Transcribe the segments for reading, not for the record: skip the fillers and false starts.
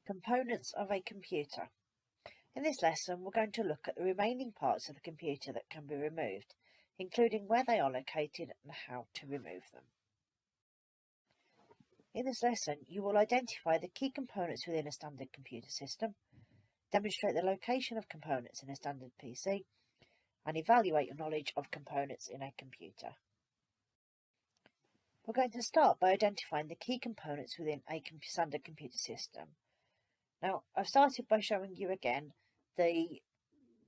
Components of a computer. In this lesson, we're going to look at the remaining parts of the computer that can be removed, including where they are located and how to remove them. In this lesson, you will identify the key components within a standard computer system, demonstrate the location of components in a standard PC, and evaluate your knowledge of components in a computer. We're going to start by identifying the key components within a standard computer system. Now, I've started by showing you again the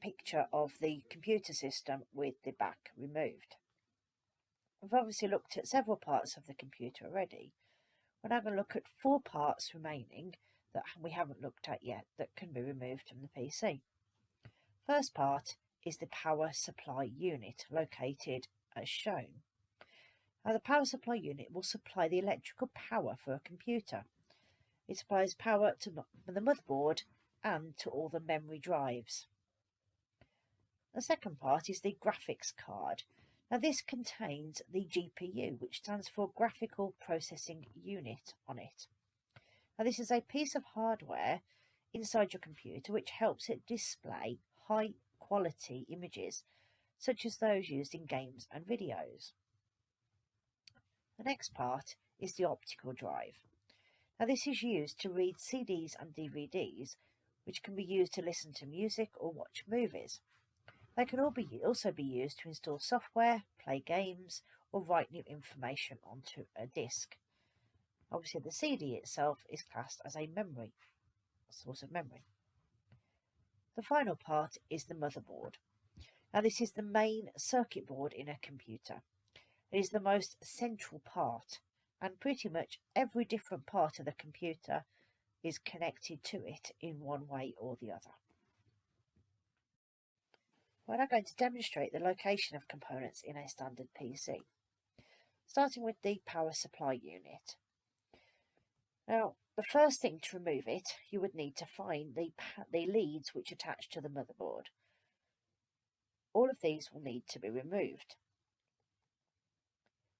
picture of the computer system with the back removed. We've obviously looked at several parts of the computer already. We're now going to look at 4 parts remaining that we haven't looked at yet that can be removed from the PC. First part is the power supply unit, located as shown. Now, the power supply unit will supply the electrical power for a computer. It supplies power to the motherboard and to all the memory drives. The second part is the graphics card. Now, this contains the GPU, which stands for Graphical Processing Unit, on it. Now, this is a piece of hardware inside your computer which helps it display high quality images, such as those used in games and videos. The next part is the optical drive. Now, this is used to read CDs and DVDs, which can be used to listen to music or watch movies. They can also be used to install software, play games, or write new information onto a disk. Obviously, the CD itself is classed as a source of memory. The final part is the motherboard. Now, this is the main circuit board in a computer. It is the most central part, and pretty much every different part of the computer is connected to it in one way or the other. We're now going to demonstrate the location of components in a standard PC, starting with the power supply unit. Now, the first thing to remove it, you would need to find the leads which attach to the motherboard. All of these will need to be removed.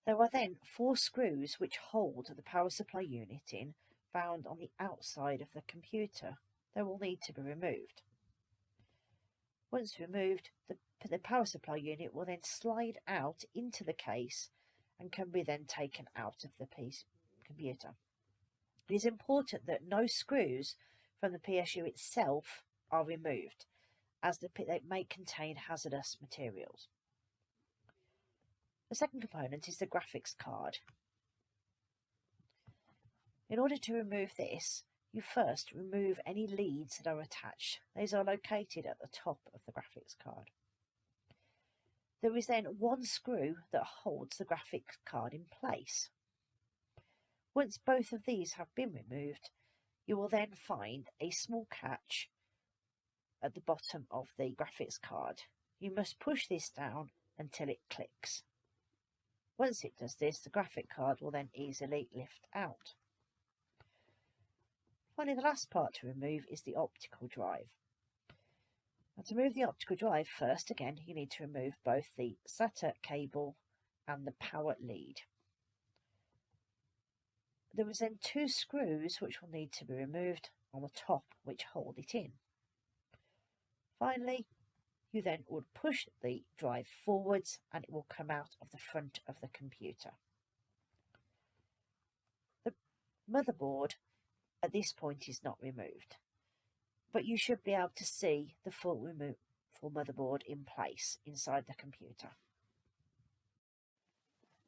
There are then 4 screws which hold the power supply unit in, found on the outside of the computer. They will need to be removed. Once removed, the power supply unit will then slide out into the case and can be then taken out of the computer. It is important that no screws from the PSU itself are removed, as they may contain hazardous materials. The second component is the graphics card. In order to remove this, you first remove any leads that are attached. These are located at the top of the graphics card. There is then 1 screw that holds the graphics card in place. Once both of these have been removed, you will then find a small catch at the bottom of the graphics card. You must push this down until it clicks. Once it does this, the graphic card will then easily lift out. Finally, the last part to remove is the optical drive. Now, to remove the optical drive, first again, you need to remove both the SATA cable and the power lead. There is then 2 screws which will need to be removed on the top, which hold it in. Finally, you then would push the drive forwards and it will come out of the front of the computer. The motherboard at this point is not removed, but you should be able to see the full motherboard in place inside the computer.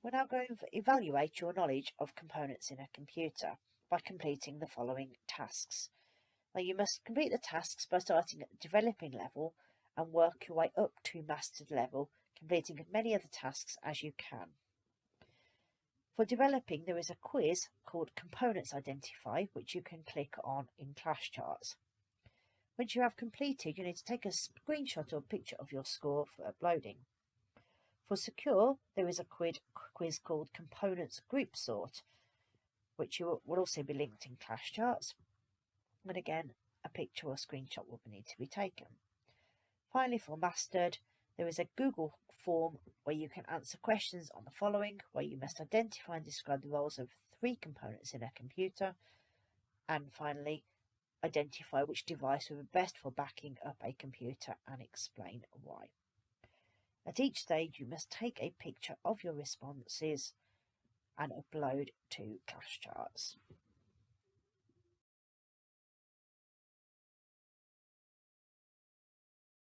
We're now going to evaluate your knowledge of components in a computer by completing the following tasks. Now, you must complete the tasks by starting at the developing level and work your way up to mastered level, completing as many of the tasks as you can. For developing, there is a quiz called Components Identify, which you can click on in class charts. Once you have completed, you need to take a screenshot or picture of your score for uploading. For secure, there is a quiz called Components Group Sort, which will also be linked in class charts. And again, a picture or screenshot will need to be taken. Finally, for mastered, there is a Google form where you can answer questions on the following, where you must identify and describe the roles of 3 components in a computer. And finally, identify which device will be best for backing up a computer and explain why. At each stage, you must take a picture of your responses and upload to ClassCharts.